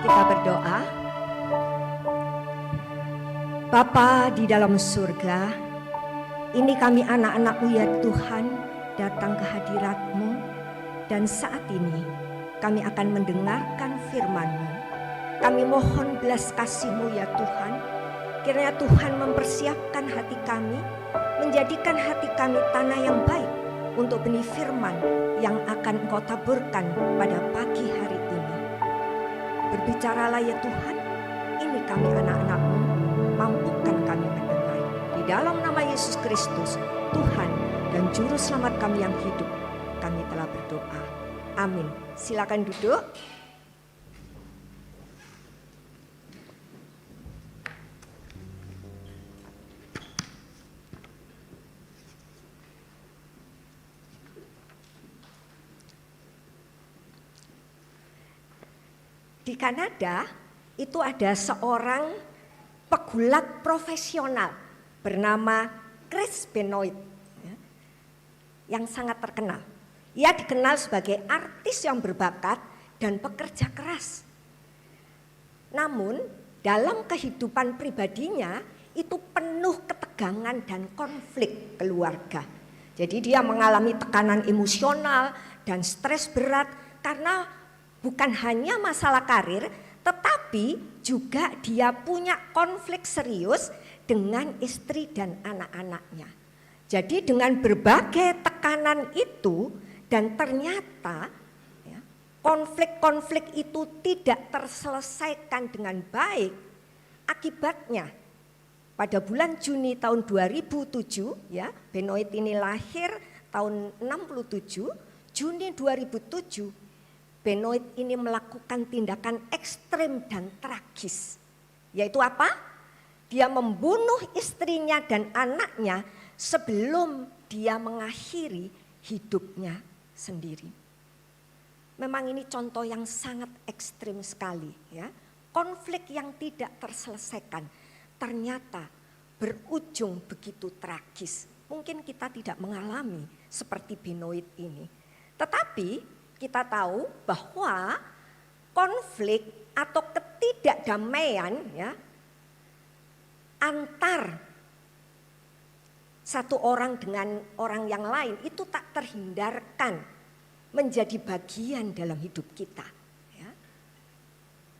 Kita berdoa. Bapa di dalam surga, ini kami anak-anak-Mu ya Tuhan, datang ke hadirat-Mu, dan saat ini kami akan mendengarkan firman-Mu. Kami mohon belas kasih-Mu ya Tuhan, kiranya Tuhan mempersiapkan hati kami, menjadikan hati kami tanah yang baik untuk benih firman yang akan Engkau taburkan pada pagi hari ini. Berbicaralah ya Tuhan, ini kami anak-anak-Mu, mampukan kami mendengar. Di dalam nama Yesus Kristus, Tuhan dan Juru Selamat kami yang hidup, kami telah berdoa. Amin. Silakan duduk. Di Kanada itu ada seorang pegulat profesional bernama Chris Benoit yang sangat terkenal. Ia dikenal sebagai artis yang berbakat dan pekerja keras. Namun dalam kehidupan pribadinya itu penuh ketegangan dan konflik keluarga. Jadi dia mengalami tekanan emosional dan stres berat karena bukan hanya masalah karir, tetapi juga dia punya konflik serius dengan istri dan anak-anaknya. Jadi dengan berbagai tekanan itu dan ternyata ya, konflik-konflik itu tidak terselesaikan dengan baik. Akibatnya pada bulan Juni tahun 2007, ya, Benoit ini lahir tahun 67, Juni 2007, Benoit ini melakukan tindakan ekstrem dan tragis. Yaitu apa? Dia membunuh istrinya dan anaknya sebelum dia mengakhiri hidupnya sendiri. Memang ini contoh yang sangat ekstrem sekali, ya. Konflik yang tidak terselesaikan ternyata berujung begitu tragis. Mungkin kita tidak mengalami seperti Benoit ini. Tetapi kita tahu bahwa konflik atau ketidakdamaian ya antar satu orang dengan orang yang lain itu tak terhindarkan menjadi bagian dalam hidup kita. Ya.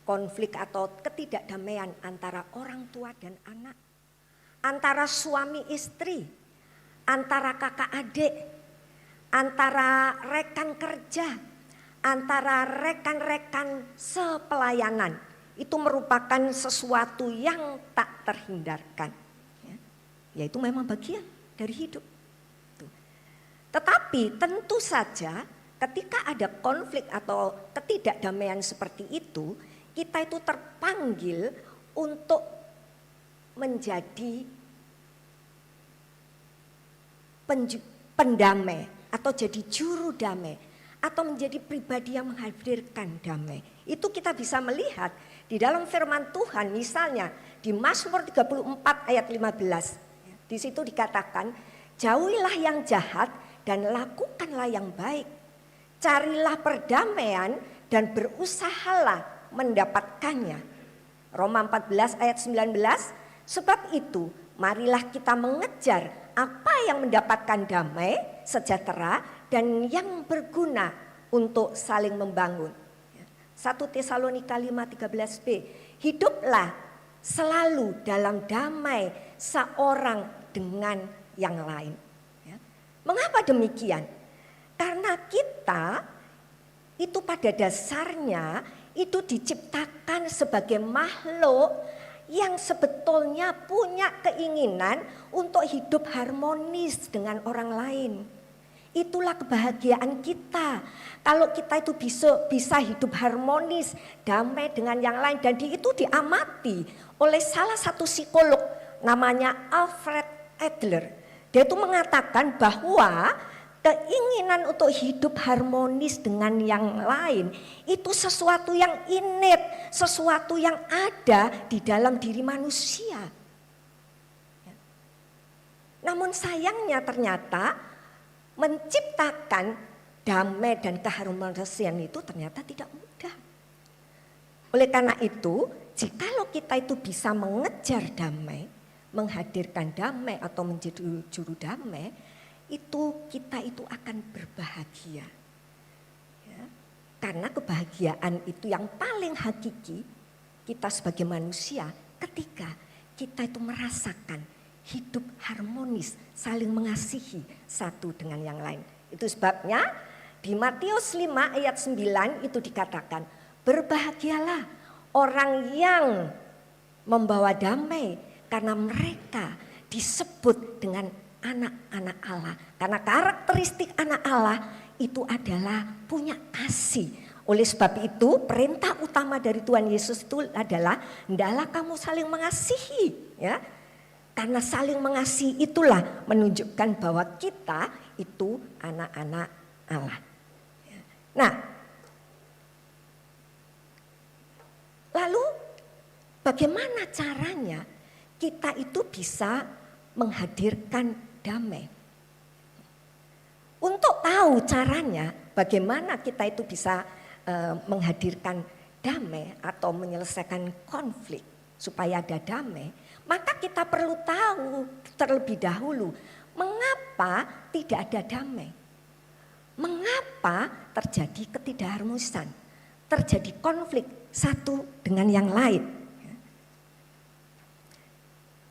Konflik atau ketidakdamaian antara orang tua dan anak, antara suami istri, antara kakak adik, antara rekan kerja, antara rekan-rekan sepelayanan, itu merupakan sesuatu yang tak terhindarkan. Ya, yaitu memang bagian dari hidup. Tetapi tentu saja ketika ada konflik atau ketidakdamaian seperti itu, kita itu terpanggil untuk menjadi pendamai atau jadi juru damai, atau menjadi pribadi yang menghadirkan damai. Itu kita bisa melihat di dalam firman Tuhan, misalnya di Mazmur 34 ayat 15. Di situ dikatakan, jauhilah yang jahat dan lakukanlah yang baik. Carilah perdamaian dan berusahalah mendapatkannya. Roma 14 ayat 19, sebab itu marilah kita mengejar apa yang mendapatkan damai, sejahtera, dan yang berguna untuk saling membangun. 1 Tesalonika 5:13b, hiduplah selalu dalam damai seorang dengan yang lain. Mengapa demikian? Karena kita itu pada dasarnya itu diciptakan sebagai makhluk yang sebetulnya punya keinginan untuk hidup harmonis dengan orang lain. Itulah kebahagiaan kita. Kalau kita itu bisa hidup harmonis, damai dengan yang lain. Dan itu diamati oleh salah satu psikolog namanya Alfred Adler. Dia itu mengatakan bahwa keinginan untuk hidup harmonis dengan yang lain itu sesuatu yang innate, sesuatu yang ada di dalam diri manusia. Namun sayangnya ternyata menciptakan damai dan keharmonisan itu ternyata tidak mudah. Oleh karena itu, jikalau kita itu bisa mengejar damai, menghadirkan damai atau menjadi juru damai, itu kita itu akan berbahagia. Ya, karena kebahagiaan itu yang paling hakiki kita sebagai manusia ketika kita itu merasakan hidup harmonis, saling mengasihi satu dengan yang lain. Itu sebabnya di Matius 5 ayat 9 itu dikatakan, berbahagialah orang yang membawa damai karena mereka disebut dengan anak-anak Allah. Karena karakteristik anak Allah itu adalah punya kasih. Oleh sebab itu perintah utama dari Tuhan Yesus itu adalah hendaklah kamu saling mengasihi, ya. Karena saling mengasihi itulah menunjukkan bahwa kita itu anak-anak Allah. Nah, lalu bagaimana caranya kita itu bisa menghadirkan damai? Untuk tahu caranya bagaimana kita itu bisa menghadirkan damai atau menyelesaikan konflik supaya ada damai, maka kita perlu tahu terlebih dahulu mengapa tidak ada damai. Mengapa terjadi ketidakharmonisan, terjadi konflik satu dengan yang lain.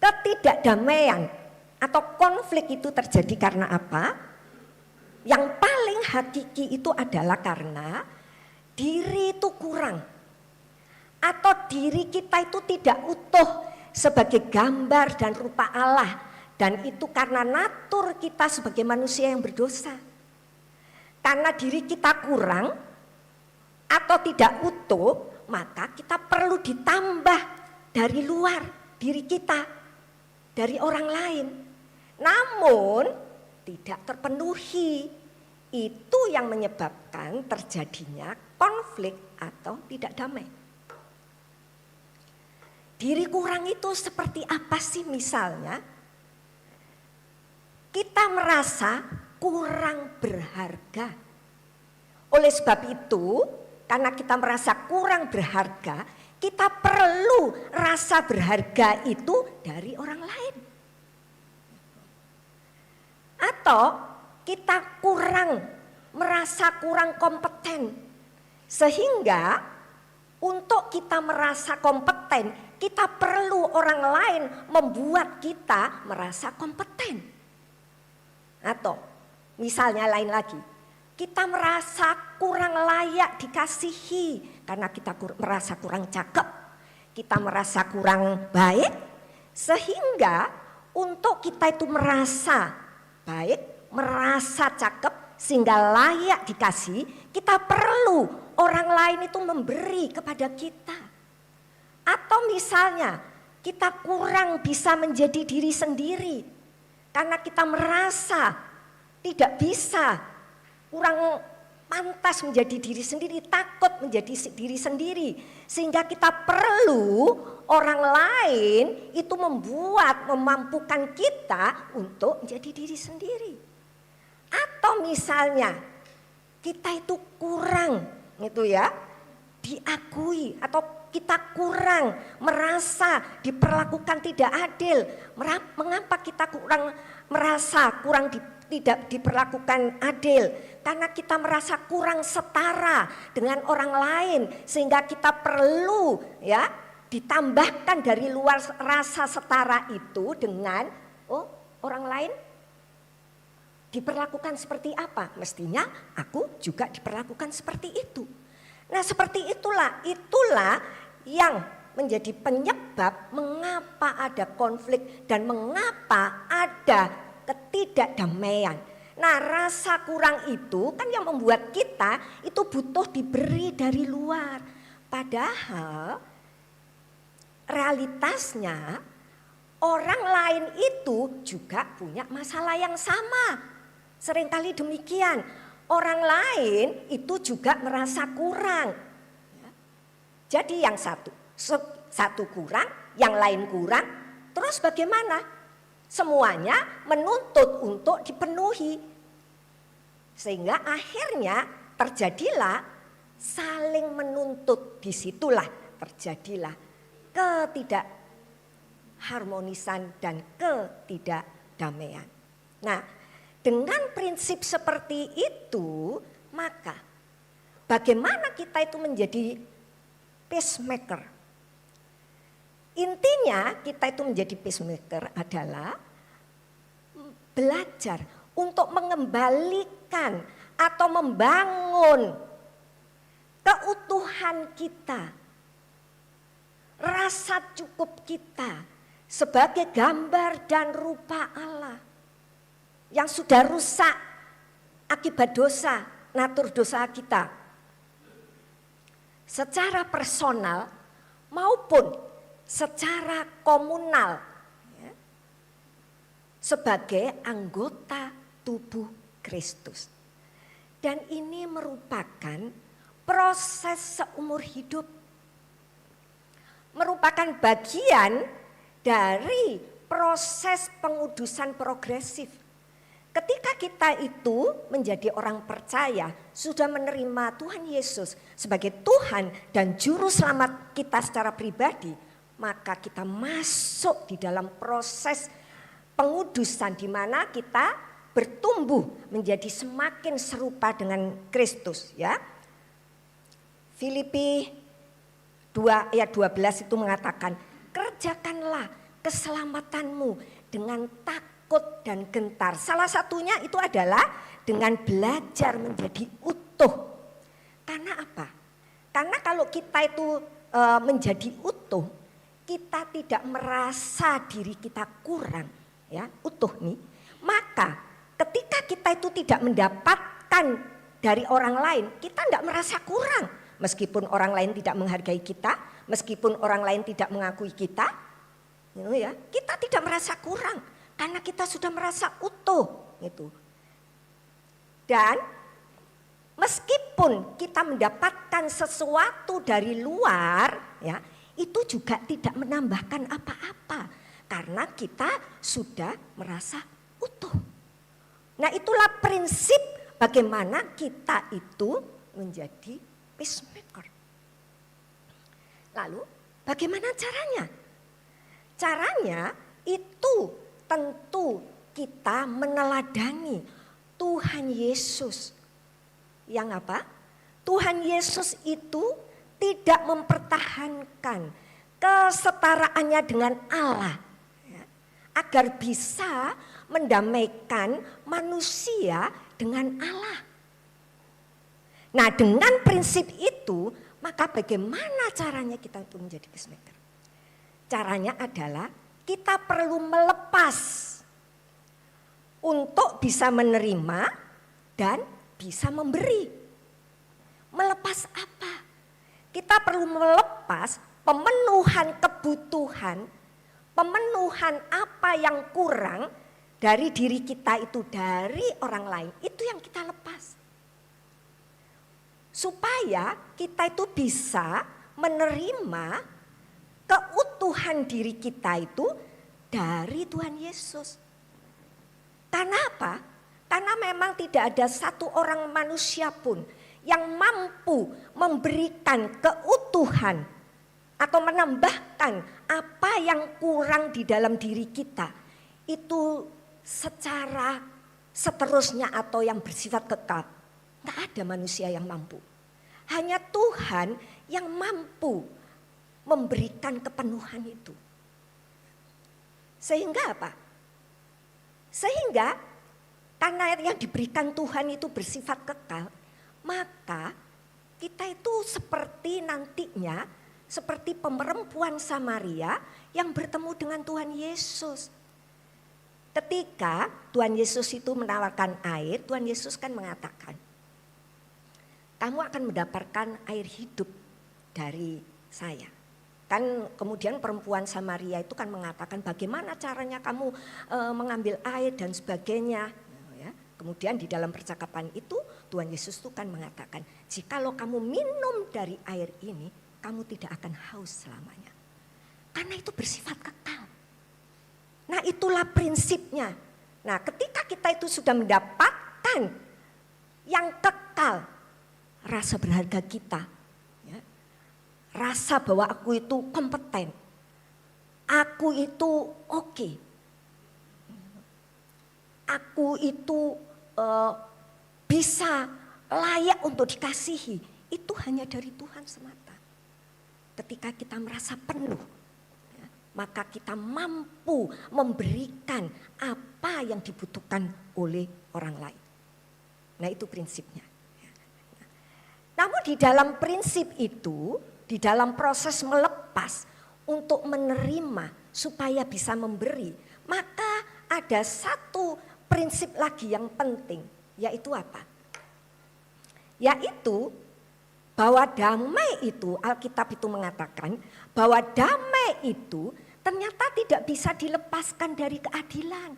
Ketidakdamaian atau konflik itu terjadi karena apa? Yang paling hakiki itu adalah karena diri itu kurang. Atau diri kita itu tidak utuh sebagai gambar dan rupa Allah. Dan itu karena natur kita sebagai manusia yang berdosa. Karena diri kita kurang atau tidak utuh, maka kita perlu ditambah dari luar diri kita, dari orang lain. Namun tidak terpenuhi, itu yang menyebabkan terjadinya konflik atau tidak damai. Diri kurang itu seperti apa sih? Misalnya kita merasa kurang berharga. Oleh sebab itu, karena kita merasa kurang berharga, kita perlu rasa berharga itu dari orang lain. Atau kita merasa kurang kompeten. Sehingga untuk kita merasa kompeten, kita perlu orang lain membuat kita merasa kompeten. Atau misalnya lain lagi, kita merasa kurang layak dikasihi karena kita merasa kurang cakep, kita merasa kurang baik, sehingga untuk kita itu merasa baik, merasa cakep sehingga layak dikasih, kita perlu orang lain itu memberi kepada kita. Atau misalnya kita kurang bisa menjadi diri sendiri karena kita merasa tidak bisa, kurang pantas menjadi diri sendiri, takut menjadi diri sendiri. Sehingga kita perlu orang lain itu memampukan kita untuk menjadi diri sendiri. Atau misalnya kita itu kurang gitu ya, diakui atau kita kurang merasa diperlakukan tidak adil. Mengapa kita tidak diperlakukan adil? Karena kita merasa kurang setara dengan orang lain, sehingga kita perlu ya ditambahkan dari luar rasa setara itu dengan orang lain diperlakukan seperti apa? Mestinya aku juga diperlakukan seperti itu. Nah, seperti itulah yang menjadi penyebab mengapa ada konflik dan mengapa ada ketidakdamaian. Nah, rasa kurang itu kan yang membuat kita itu butuh diberi dari luar. Padahal realitasnya orang lain itu juga punya masalah yang sama. Seringkali demikian. Orang lain itu juga merasa kurang. Jadi yang satu kurang, yang lain kurang. Terus bagaimana? Semuanya menuntut untuk dipenuhi. Sehingga akhirnya terjadilah saling menuntut. Disitulah terjadilah ketidakharmonisan dan ketidakdamaian. Nah, dengan prinsip seperti itu, maka bagaimana kita itu menjadi peacemaker? Intinya kita itu menjadi peacemaker adalah belajar untuk mengembalikan atau membangun keutuhan kita, rasa cukup kita sebagai gambar dan rupa Allah yang sudah rusak akibat dosa, natur dosa kita. Secara personal maupun secara komunal, ya, sebagai anggota tubuh Kristus. Dan ini merupakan proses seumur hidup. Merupakan bagian dari proses pengudusan progresif. Ketika kita itu menjadi orang percaya, sudah menerima Tuhan Yesus sebagai Tuhan dan Juru Selamat kita secara pribadi, maka kita masuk di dalam proses pengudusan di mana kita bertumbuh menjadi semakin serupa dengan Kristus, ya. Filipi 2 ayat 12 itu mengatakan, kerjakanlah keselamatanmu dengan takut dan gentar. Salah satunya itu adalah dengan belajar menjadi utuh. Karena apa? Karena kalau kita itu menjadi utuh, kita tidak merasa diri kita kurang, ya, utuh nih. Maka ketika kita itu tidak mendapatkan dari orang lain, kita tidak merasa kurang. Meskipun orang lain tidak menghargai kita, meskipun orang lain tidak mengakui kita, ya, kita tidak merasa kurang. Karena kita sudah merasa utuh gitu. Dan meskipun kita mendapatkan sesuatu dari luar, ya, itu juga tidak menambahkan apa-apa karena kita sudah merasa utuh. Nah, itulah prinsip bagaimana kita itu menjadi peacemaker. Lalu bagaimana caranya? Caranya itu tentu kita meneladani Tuhan Yesus. Yang apa? Tuhan Yesus itu tidak mempertahankan kesetaraannya dengan Allah, ya, agar bisa mendamaikan manusia dengan Allah. Nah, dengan prinsip itu, maka bagaimana caranya kita untuk menjadi peacemaker? Caranya adalah kita perlu melepas untuk bisa menerima dan bisa memberi. Melepas apa? Kita perlu melepas pemenuhan kebutuhan, pemenuhan apa yang kurang dari diri kita itu dari orang lain. Itu yang kita lepas. Supaya kita itu bisa menerima keutuhan diri kita itu dari Tuhan Yesus. Karena apa? Karena memang tidak ada satu orang manusia pun yang mampu memberikan keutuhan atau menambahkan apa yang kurang di dalam diri kita itu secara seterusnya atau yang bersifat kekal. Tidak ada manusia yang mampu. Hanya Tuhan yang mampu memberikan kepenuhan itu. Sehingga apa? Sehingga karena yang diberikan Tuhan itu bersifat kekal, maka kita itu seperti nantinya, seperti perempuan Samaria yang bertemu dengan Tuhan Yesus. Ketika Tuhan Yesus itu menawarkan air, Tuhan Yesus kan mengatakan, kamu akan mendapatkan air hidup dari saya. Kan kemudian perempuan Samaria itu kan mengatakan bagaimana caranya kamu mengambil air dan sebagainya. Ya. Kemudian di dalam percakapan itu Tuhan Yesus itu kan mengatakan, jikalau kamu minum dari air ini, kamu tidak akan haus selamanya. Karena itu bersifat kekal. Nah, itulah prinsipnya. Nah, ketika kita itu sudah mendapatkan yang kekal, rasa berharga kita, ya, merasa bahwa aku itu kompeten, aku itu oke, aku itu bisa layak untuk dikasihi, itu hanya dari Tuhan semata. Ketika kita merasa penuh, maka kita mampu memberikan apa yang dibutuhkan oleh orang lain. Nah, itu prinsipnya. Namun di dalam prinsip itu, di dalam proses melepas untuk menerima supaya bisa memberi, maka ada satu prinsip lagi yang penting, yaitu apa? Yaitu bahwa damai itu, Alkitab itu mengatakan bahwa damai itu ternyata tidak bisa dilepaskan dari keadilan.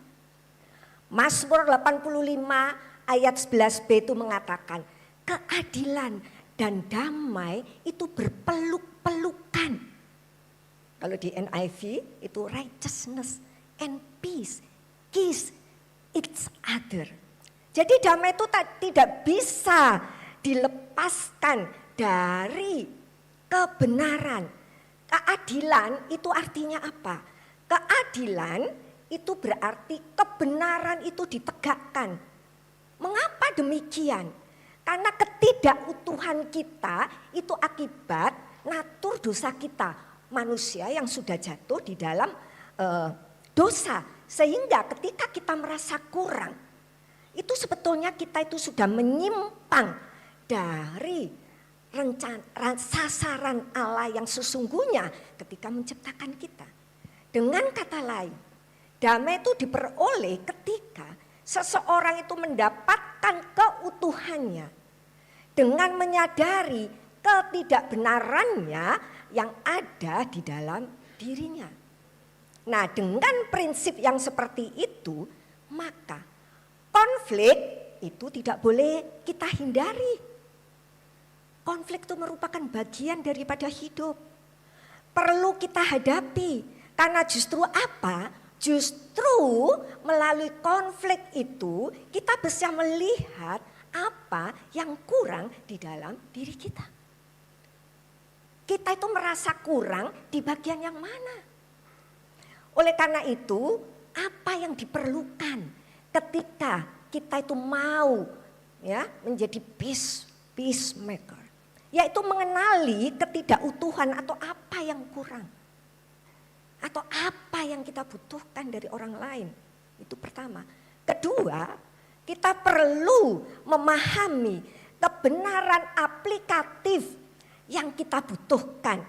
Mazmur 85 ayat 11b itu mengatakan, keadilan dan damai itu berpeluk-pelukan. Kalau di NIV itu righteousness and peace kiss each other. Jadi damai itu tidak bisa dilepaskan dari kebenaran. Keadilan itu artinya apa? Keadilan itu berarti kebenaran itu ditegakkan. Mengapa demikian? Karena ketidakutuhan kita itu akibat natur dosa kita. Manusia yang sudah jatuh di dalam dosa. Sehingga ketika kita merasa kurang, itu sebetulnya kita itu sudah menyimpang dari sasaran Allah yang sesungguhnya ketika menciptakan kita. Dengan kata lain, damai itu diperoleh ketika seseorang itu mendapatkan keutuhannya dengan menyadari ketidakbenarannya yang ada di dalam dirinya. Nah, dengan prinsip yang seperti itu, maka konflik itu tidak boleh kita hindari. Konflik itu merupakan bagian daripada hidup. Perlu kita hadapi. Karena justru apa? Justru melalui konflik itu kita bisa melihat apa yang kurang di dalam diri kita. Kita itu merasa kurang di bagian yang mana? Oleh karena itu, apa yang diperlukan ketika kita itu mau menjadi peacemaker? Yaitu mengenali ketidakutuhan atau apa yang kurang. Atau apa yang kita butuhkan dari orang lain. Itu pertama. Kedua, kita perlu memahami kebenaran aplikatif yang kita butuhkan.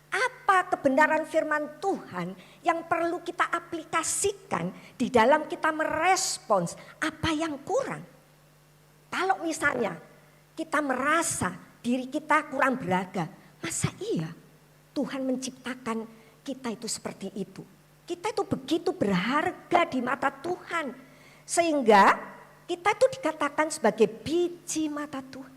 Apa kebenaran firman Tuhan yang perlu kita aplikasikan di dalam kita merespons apa yang kurang. Kalau misalnya kita merasa diri kita kurang berharga, masa iya Tuhan menciptakan kita itu seperti itu? Kita itu begitu berharga di mata Tuhan, sehingga kita itu dikatakan sebagai biji mata Tuhan.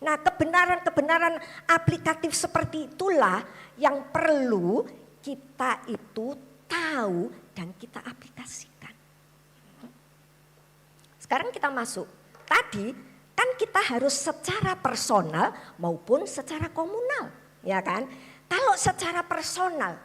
Nah, kebenaran-kebenaran aplikatif seperti itulah yang perlu kita itu tahu dan kita aplikasikan. Sekarang kita masuk. Tadi kan kita harus secara personal maupun secara komunal, ya kan? Kalau secara personal,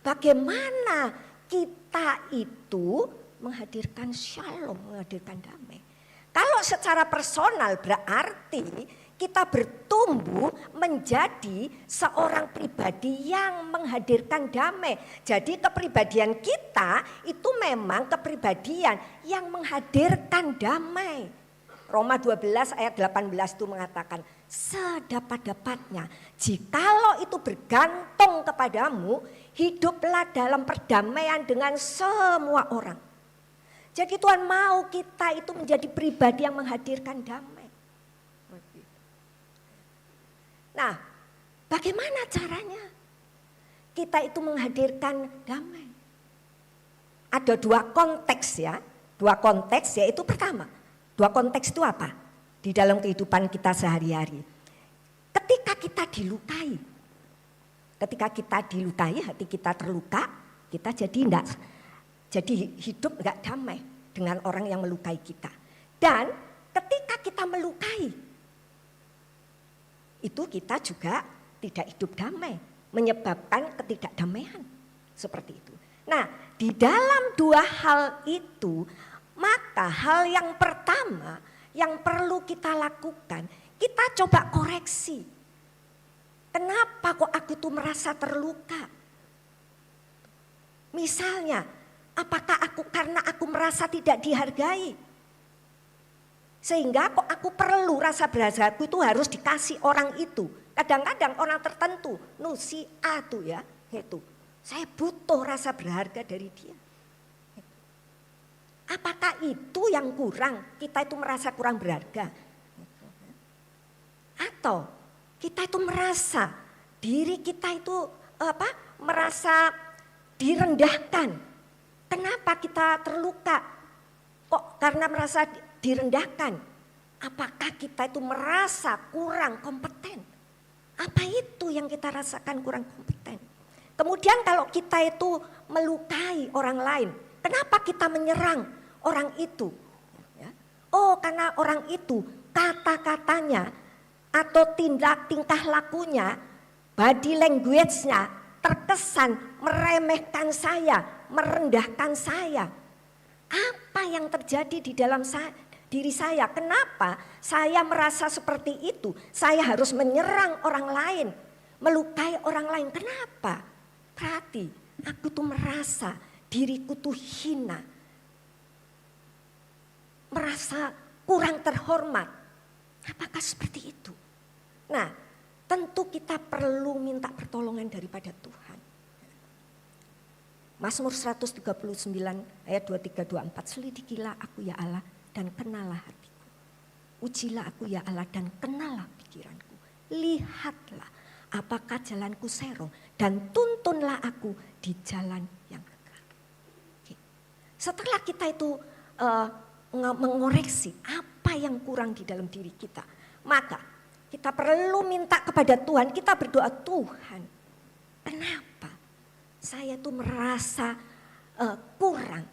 bagaimana kita itu menghadirkan shalom, menghadirkan damai? Kalau secara personal berarti kita bertumbuh menjadi seorang pribadi yang menghadirkan damai. Jadi kepribadian kita itu memang kepribadian yang menghadirkan damai. Roma 12 ayat 18 itu mengatakan, sedapat-dapatnya jikalau itu bergantung kepadamu, hiduplah dalam perdamaian dengan semua orang. Jadi Tuhan mau kita itu menjadi pribadi yang menghadirkan damai. Nah, bagaimana caranya kita itu menghadirkan damai? Ada dua konteks ya, yaitu pertama. Dua konteks itu apa? Di dalam kehidupan kita sehari-hari. Ketika kita dilukai, hati kita terluka, kita jadi hidup enggak damai dengan orang yang melukai kita. Dan ketika kita melukai, itu kita juga tidak hidup damai, menyebabkan ketidakdamaian. Seperti itu. Nah, di dalam dua hal itu, maka hal yang pertama yang perlu kita lakukan, kita coba koreksi. Kenapa kok aku tuh merasa terluka? Misalnya, apakah karena aku merasa tidak dihargai? Sehingga kok aku perlu rasa berhargaku itu harus dikasih orang itu. Kadang-kadang orang tertentu, si A tuh ya, itu. Saya butuh rasa berharga dari dia. Apakah itu yang kurang? Kita itu merasa kurang berharga. Atau kita itu merasa diri kita itu merasa direndahkan. Kenapa kita terluka? Kok karena merasa direndahkan? Apakah kita itu merasa kurang kompeten? Apa itu yang kita rasakan kurang kompeten? Kemudian kalau kita itu melukai orang lain, kenapa kita menyerang orang itu? Oh, karena orang itu kata-katanya atau tingkah lakunya, body language-nya terkesan meremehkan saya, merendahkan saya. Apa yang terjadi di dalam diri saya? Kenapa saya merasa seperti itu? Saya harus menyerang orang lain, melukai orang lain. Kenapa? Berarti aku tuh merasa diriku tuh hina, merasa kurang terhormat. Apakah seperti itu? Nah, tentu kita perlu minta pertolongan daripada Tuhan. Mazmur 139 ayat 23-24, selidikilah aku ya Allah dan kenalah hatiku. Ujilah aku ya Allah dan kenalah pikiranku. Lihatlah apakah jalanku serong dan tuntunlah aku di jalan yang kekal. Setelah kita itu mengoreksi apa yang kurang di dalam diri kita, maka kita perlu minta kepada Tuhan, kita berdoa, Tuhan, kenapa saya tuh merasa kurang?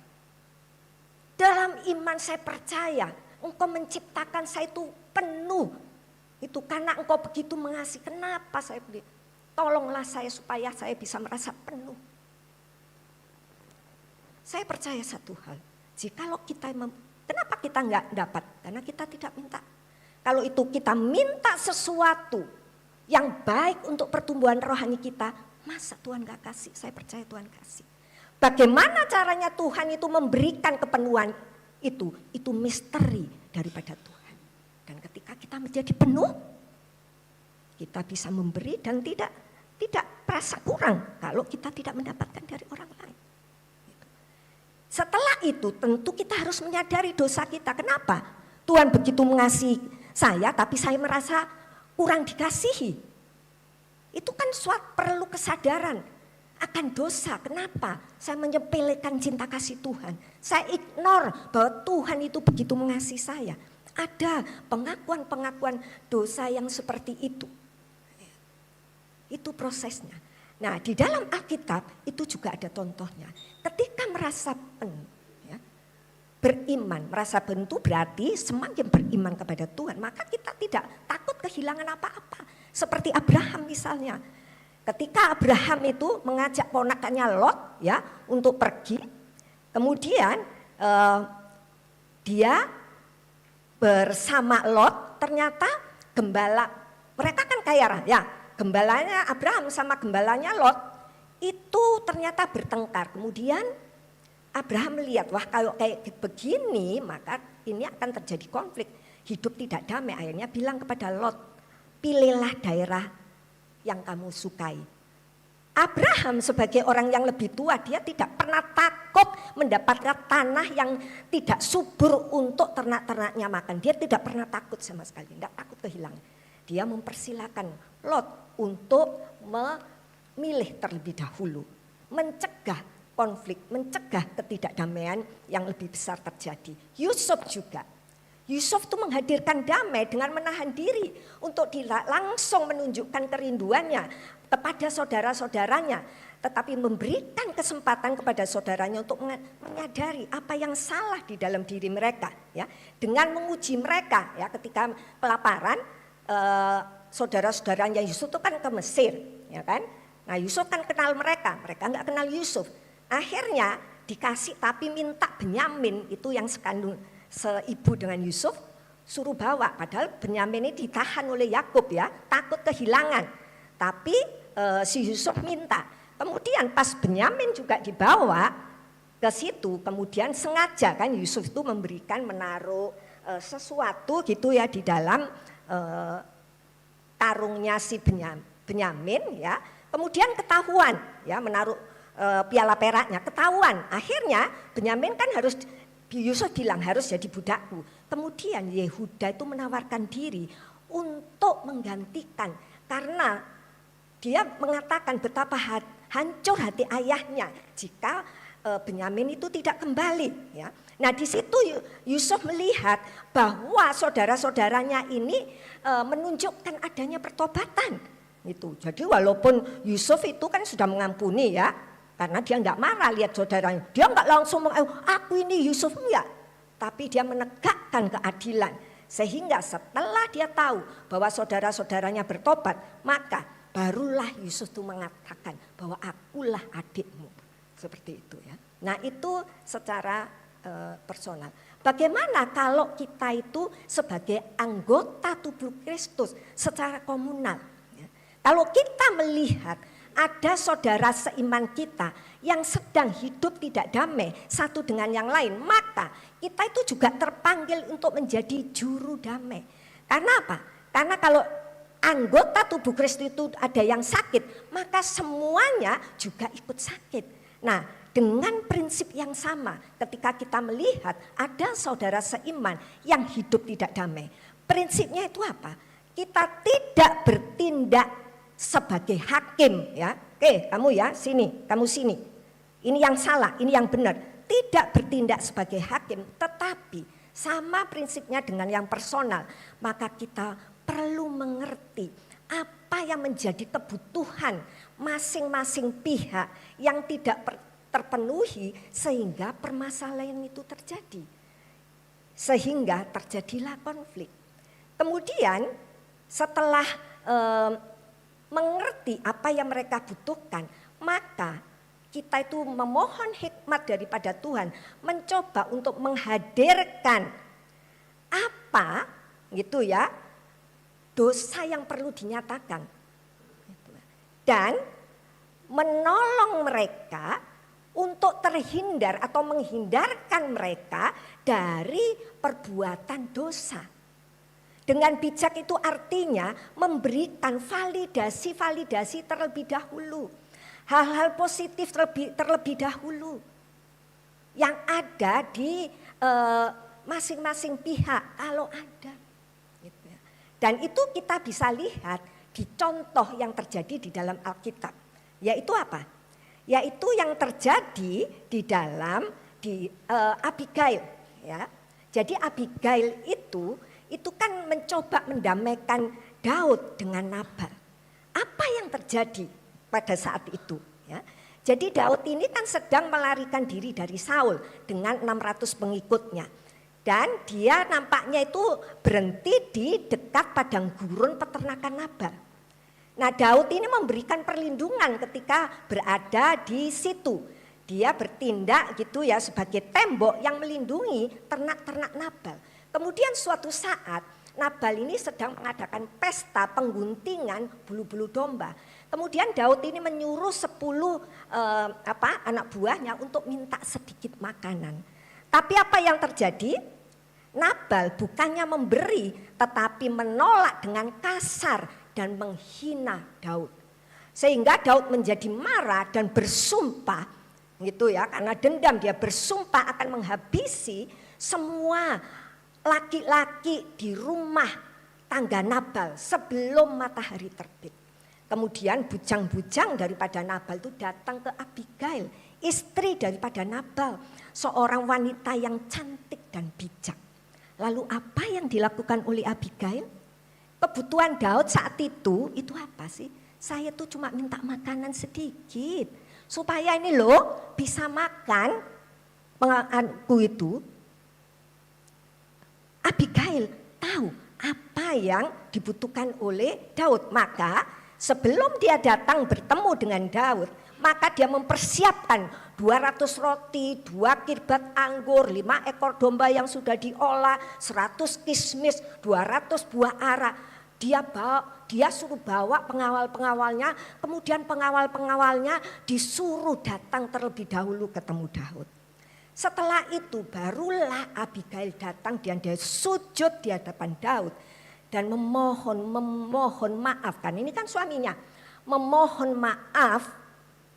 Dalam iman saya percaya Engkau menciptakan saya itu penuh. Itu karena Engkau begitu mengasihi. Kenapa saya beri? Tolonglah saya supaya saya bisa merasa penuh. Saya percaya satu hal. Jikalau kita kenapa kita enggak dapat? Karena kita tidak minta. Kalau itu kita minta sesuatu yang baik untuk pertumbuhan rohani kita, masa Tuhan enggak kasih? Saya percaya Tuhan kasih. Bagaimana caranya Tuhan itu memberikan kepenuhan itu? Itu misteri daripada Tuhan. Dan ketika kita menjadi penuh, kita bisa memberi dan tidak merasa kurang kalau kita tidak mendapatkan dari orang lain. Setelah itu tentu kita harus menyadari dosa kita. Kenapa? Tuhan begitu mengasihi saya tapi saya merasa kurang dikasihi. Itu kan perlu kesadaran akan dosa. Kenapa? Saya menyepelekan cinta kasih Tuhan. Saya ignore bahwa Tuhan itu begitu mengasihi saya. Ada pengakuan-pengakuan dosa yang seperti itu. Itu prosesnya. Nah, di dalam Alkitab itu juga ada contohnya. Ketika merasa penuh, ya, beriman, merasa penuh berarti semakin beriman kepada Tuhan, maka kita tidak takut kehilangan apa-apa. Seperti Abraham misalnya. Ketika Abraham itu mengajak ponakannya Lot ya untuk pergi, kemudian dia bersama Lot, ternyata gembala, mereka kan kaya raya, gembalanya Abraham sama gembalanya Lot itu ternyata bertengkar. Kemudian Abraham melihat, wah kalau kayak begini maka ini akan terjadi konflik, hidup tidak damai. Akhirnya bilang kepada Lot, pilihlah daerah yang kamu sukai. Abraham sebagai orang yang lebih tua, dia tidak pernah takut mendapatkan tanah yang tidak subur untuk ternak-ternaknya makan. Dia tidak pernah takut sama sekali, tidak takut kehilangan. Dia mempersilahkan Lot untuk memilih terlebih dahulu, mencegah konflik, mencegah ketidakdamaian yang lebih besar terjadi. Yusuf juga. Yusuf itu menghadirkan damai dengan menahan diri untuk langsung menunjukkan kerinduannya kepada saudara-saudaranya, tetapi memberikan kesempatan kepada saudaranya untuk menyadari apa yang salah di dalam diri mereka, ya, dengan menguji mereka, ya, ketika kelaparan, saudara-saudaranya Yusuf itu kan ke Mesir, ya kan? Nah Yusuf kan kenal mereka nggak kenal Yusuf. Akhirnya dikasih tapi minta Benyamin itu yang sekandung seibu dengan Yusuf suruh bawa. Padahal Benyamin ini ditahan oleh Yakub ya, takut kehilangan. Tapi si Yusuf minta. Kemudian pas Benyamin juga dibawa ke situ, kemudian sengaja kan Yusuf itu menaruh sesuatu gitu ya di dalam karungnya si Benyamin ya. Kemudian ketahuan ya menaruh piala peraknya, ketahuan. Akhirnya Benyamin kan Yusuf bilang harus jadi budakku. Kemudian Yehuda itu menawarkan diri untuk menggantikan karena dia mengatakan betapa hancur hati ayahnya jika Benyamin itu tidak kembali ya. Nah di situ Yusuf melihat bahwa saudara-saudaranya ini menunjukkan adanya pertobatan gitu. Jadi walaupun Yusuf itu kan sudah mengampuni ya, karena dia enggak marah lihat saudaranya. Dia enggak langsung aku ini Yusuf enggak, tapi dia menegakkan keadilan. Sehingga setelah dia tahu bahwa saudara-saudaranya bertobat, maka barulah Yusuf itu mengatakan bahwa akulah adikmu. Seperti itu ya. Nah itu secara personal. Bagaimana kalau kita itu sebagai anggota tubuh Kristus secara komunal? Ya. Kalau kita melihat ada saudara seiman kita yang sedang hidup tidak damai satu dengan yang lain, maka kita itu juga terpanggil untuk menjadi juru damai. Karena apa? Karena kalau anggota tubuh Kristus itu ada yang sakit, maka semuanya juga ikut sakit. Nah, dengan prinsip yang sama ketika kita melihat ada saudara seiman yang hidup tidak damai. Prinsipnya itu apa? Kita tidak bertindak sebagai hakim ya. Oke, kamu ya sini, kamu sini. Ini yang salah, ini yang benar. Tidak bertindak sebagai hakim, tetapi sama prinsipnya dengan yang personal. Maka kita perlu mengerti apa yang menjadi kebutuhan masing-masing pihak yang tidak terpenuhi sehingga permasalahan itu terjadi. Sehingga terjadilah konflik. Kemudian setelah mengerti apa yang mereka butuhkan, maka kita itu memohon hikmat daripada Tuhan, mencoba untuk menghadirkan apa gitu ya, dosa yang perlu dinyatakan. Dan menolong mereka untuk terhindar atau menghindarkan mereka dari perbuatan dosa. Dengan bijak itu artinya memberikan validasi terlebih dahulu. Hal-hal positif terlebih dahulu yang ada di masing-masing pihak kalau ada. Dan itu kita bisa lihat di contoh yang terjadi di dalam Alkitab. Yaitu apa? Yaitu yang terjadi di dalam Abigail. Ya. Jadi Abigail itu kan mencoba mendamaikan Daud dengan Nabal. Apa yang terjadi pada saat itu? Ya. Jadi Daud ini kan sedang melarikan diri dari Saul dengan 600 pengikutnya. Dan dia nampaknya itu berhenti di dekat padang gurun peternakan Nabal. Nah Daud ini memberikan perlindungan ketika berada di situ. Dia bertindak gitu ya sebagai tembok yang melindungi ternak-ternak Nabal. Kemudian suatu saat Nabal ini sedang mengadakan pesta pengguntingan bulu-bulu domba. Kemudian Daud ini menyuruh 10 anak buahnya untuk minta sedikit makanan. Tapi apa yang terjadi? Nabal bukannya memberi tetapi menolak dengan kasar dan menghina Daud. Sehingga Daud menjadi marah dan bersumpah gitu ya, karena dendam dia bersumpah akan menghabisi semua laki-laki di rumah tangga Nabal sebelum matahari terbit. Kemudian bujang-bujang daripada Nabal itu datang ke Abigail, istri daripada Nabal, seorang wanita yang cantik dan bijak. Lalu apa yang dilakukan oleh Abigail? Kebutuhan Daud saat itu apa sih? Saya tuh cuma minta makanan sedikit supaya ini loh bisa makan pengaku itu. Abigail tahu apa yang dibutuhkan oleh Daud. Maka sebelum dia datang bertemu dengan Daud, maka dia mempersiapkan 200 roti, 2 kirbat anggur, 5 ekor domba yang sudah diolah, 100 kismis, 200 buah ara. Dia suruh bawa pengawal-pengawalnya, kemudian pengawal-pengawalnya disuruh datang terlebih dahulu ketemu Daud. Setelah itu barulah Abigail datang dan dia sujud di hadapan Daud dan memohon maaf. Kan ini kan suaminya, memohon maaf,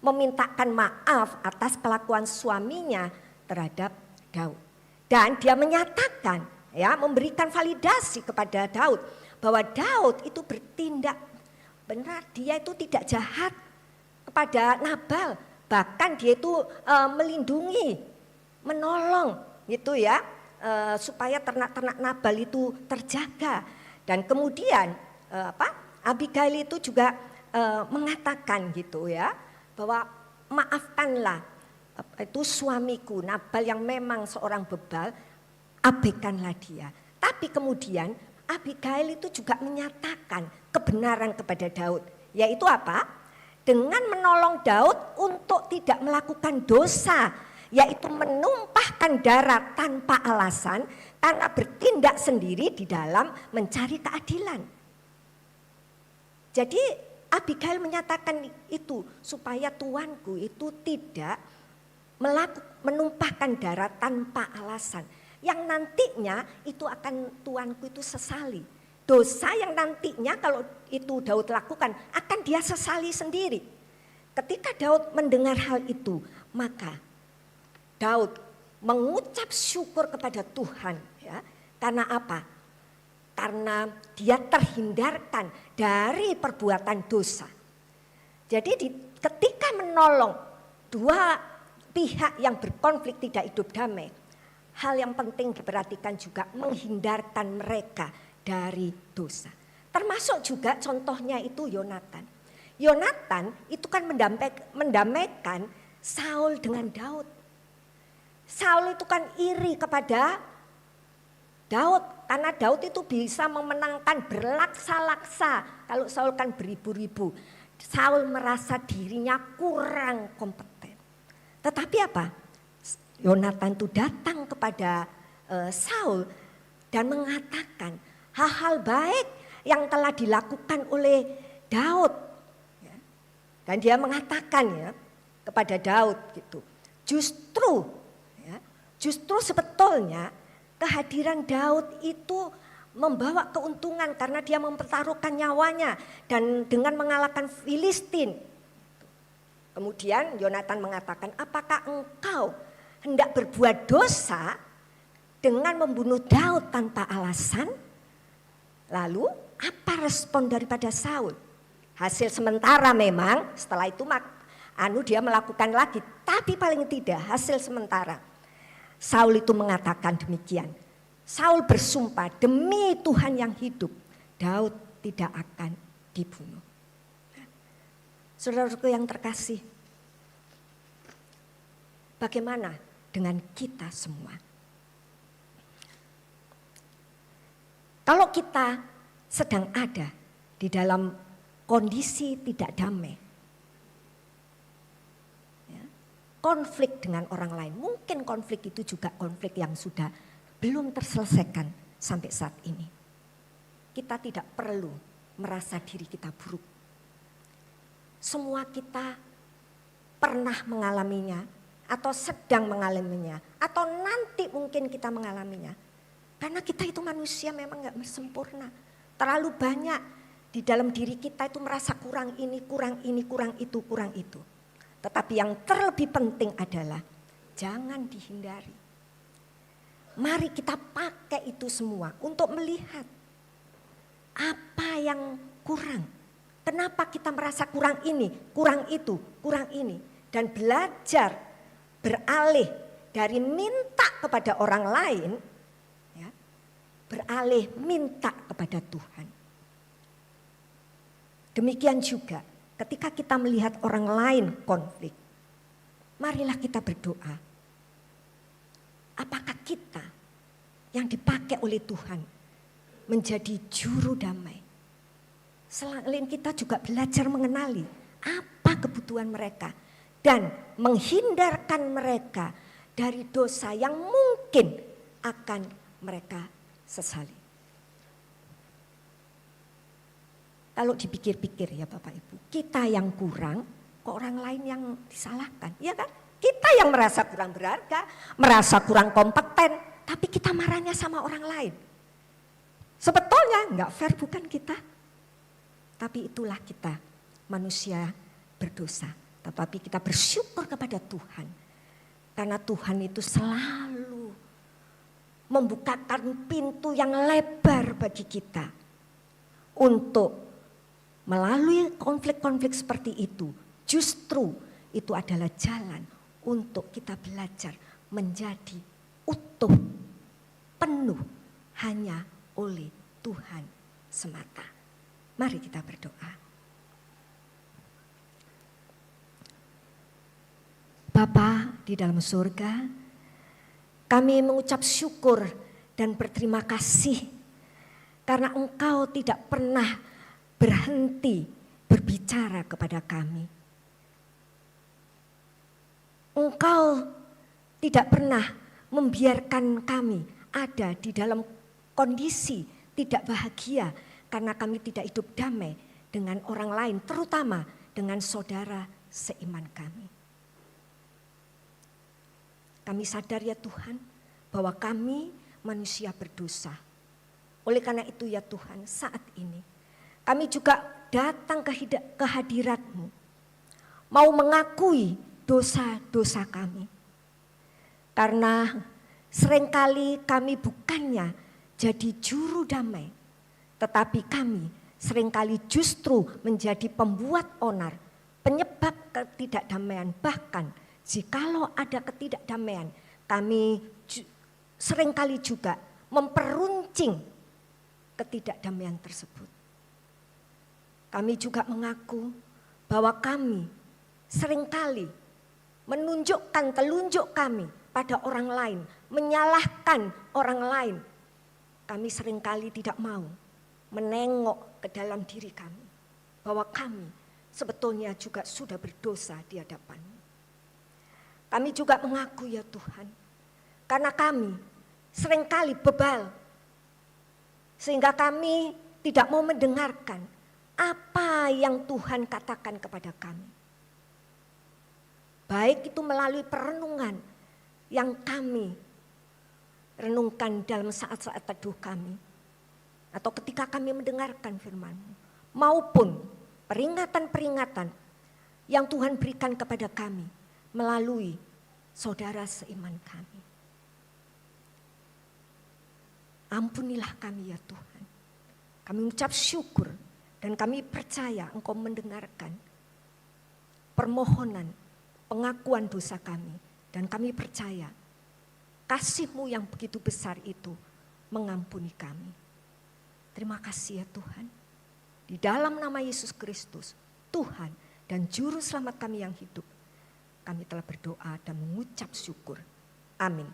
memintakan maaf atas kelakuan suaminya terhadap Daud. Dan dia menyatakan, ya, memberikan validasi kepada Daud bahwa Daud itu bertindak benar, dia itu tidak jahat kepada Nabal, bahkan dia itu melindungi, menolong gitu ya, supaya ternak-ternak Nabal itu terjaga. Dan kemudian Abigail itu juga mengatakan gitu ya, bahwa maafkanlah itu suamiku Nabal yang memang seorang bebal, abaikanlah dia. Tapi kemudian Abigail itu juga menyatakan kebenaran kepada Daud, yaitu apa? Dengan menolong Daud untuk tidak melakukan dosa, yaitu menumpahkan darah tanpa alasan karena bertindak sendiri di dalam mencari keadilan. Jadi Abigail menyatakan itu supaya tuanku itu tidak menumpahkan darah tanpa alasan, yang nantinya itu akan tuanku itu sesali. Dosa yang nantinya kalau itu Daud lakukan akan dia sesali sendiri. Ketika Daud mendengar hal itu, maka Daud mengucap syukur kepada Tuhan, ya. Karena apa? Karena dia terhindarkan dari perbuatan dosa. Jadi ketika menolong dua pihak yang berkonflik tidak hidup damai, hal yang penting diperhatikan juga menghindarkan mereka dari dosa. Termasuk juga contohnya itu Yonatan. Yonatan itu kan mendamaikan Saul dengan Daud. Saul itu kan iri kepada Daud karena Daud itu bisa memenangkan berlaksa-laksa. Kalau Saul kan beribu-ribu. Saul merasa dirinya kurang kompeten. Tetapi apa? Yonatan itu datang kepada Saul dan mengatakan hal-hal baik yang telah dilakukan oleh Daud. Dan dia mengatakan ya kepada Daud gitu. Justru sebetulnya kehadiran Daud itu membawa keuntungan karena dia mempertaruhkan nyawanya dan dengan mengalahkan Filistin. Kemudian Yonatan mengatakan, apakah engkau hendak berbuat dosa dengan membunuh Daud tanpa alasan? Lalu apa respon daripada Saul? Hasil sementara memang, setelah itu dia melakukan lagi, tapi paling tidak hasil sementara. Saul itu mengatakan demikian. Saul bersumpah demi Tuhan yang hidup, Daud tidak akan dibunuh. Saudara-saudaraku yang terkasih, bagaimana dengan kita semua? Kalau kita sedang ada di dalam kondisi tidak damai, konflik dengan orang lain. Mungkin konflik itu juga konflik yang sudah belum terselesaikan sampai saat ini. Kita tidak perlu merasa diri kita buruk. Semua kita pernah mengalaminya atau sedang mengalaminya atau nanti mungkin kita mengalaminya. Karena kita itu manusia memang gak sempurna. Terlalu banyak di dalam diri kita itu merasa kurang ini, kurang ini, kurang itu, kurang itu. Tetapi yang terlebih penting adalah jangan dihindari. Mari kita pakai itu semua untuk melihat apa yang kurang. Kenapa kita merasa kurang ini, kurang itu, kurang ini. Dan belajar beralih dari minta kepada orang lain, ya, beralih minta kepada Tuhan. Demikian juga ketika kita melihat orang lain konflik, marilah kita berdoa. Apakah kita yang dipakai oleh Tuhan menjadi juru damai. Selain kita juga belajar mengenali apa kebutuhan mereka dan menghindarkan mereka dari dosa yang mungkin akan mereka sesali. Kalau dipikir-pikir ya Bapak Ibu, kita yang kurang, kok orang lain yang disalahkan, ya kan? Kita yang merasa kurang berharga, merasa kurang kompeten, tapi kita marahnya sama orang lain. Sebetulnya enggak fair bukan kita? Tapi itulah kita, manusia berdosa. Tetapi kita bersyukur kepada Tuhan. Karena Tuhan itu selalu membukakan pintu yang lebar bagi kita. Untuk melalui konflik-konflik seperti itu, justru itu adalah jalan untuk kita belajar menjadi utuh, penuh hanya oleh Tuhan semata. Mari kita berdoa. Bapa di dalam surga, kami mengucap syukur dan berterima kasih karena Engkau tidak pernah berhenti berbicara kepada kami. Engkau tidak pernah membiarkan kami ada di dalam kondisi tidak bahagia karena kami tidak hidup damai dengan orang lain, terutama dengan saudara seiman kami. Kami sadar ya Tuhan bahwa kami manusia berdosa. Oleh karena itu ya Tuhan, saat ini kami juga datang ke hadirat-Mu, mau mengakui dosa-dosa kami. Karena seringkali kami bukannya jadi juru damai, tetapi kami seringkali justru menjadi pembuat onar, penyebab ketidakdamaian. Bahkan jikalau ada ketidakdamaian, kami seringkali juga memperuncing ketidakdamaian tersebut. Kami juga mengaku bahwa kami seringkali menunjukkan telunjuk kami pada orang lain, menyalahkan orang lain. Kami seringkali tidak mau menengok ke dalam diri kami, bahwa kami sebetulnya juga sudah berdosa di hadapan-Mu. Kami juga mengaku ya Tuhan, karena kami seringkali bebal, sehingga kami tidak mau mendengarkan apa yang Tuhan katakan kepada kami. Baik itu melalui perenungan yang kami renungkan dalam saat-saat teduh kami, atau ketika kami mendengarkan firman-Mu, maupun peringatan-peringatan yang Tuhan berikan kepada kami melalui saudara seiman kami. Ampunilah kami ya Tuhan. Kami mengucap syukur dan kami percaya Engkau mendengarkan permohonan pengakuan dosa kami. Dan kami percaya kasih-Mu yang begitu besar itu mengampuni kami. Terima kasih ya Tuhan. Di dalam nama Yesus Kristus, Tuhan dan Juru Selamat kami yang hidup, kami telah berdoa dan mengucap syukur. Amin.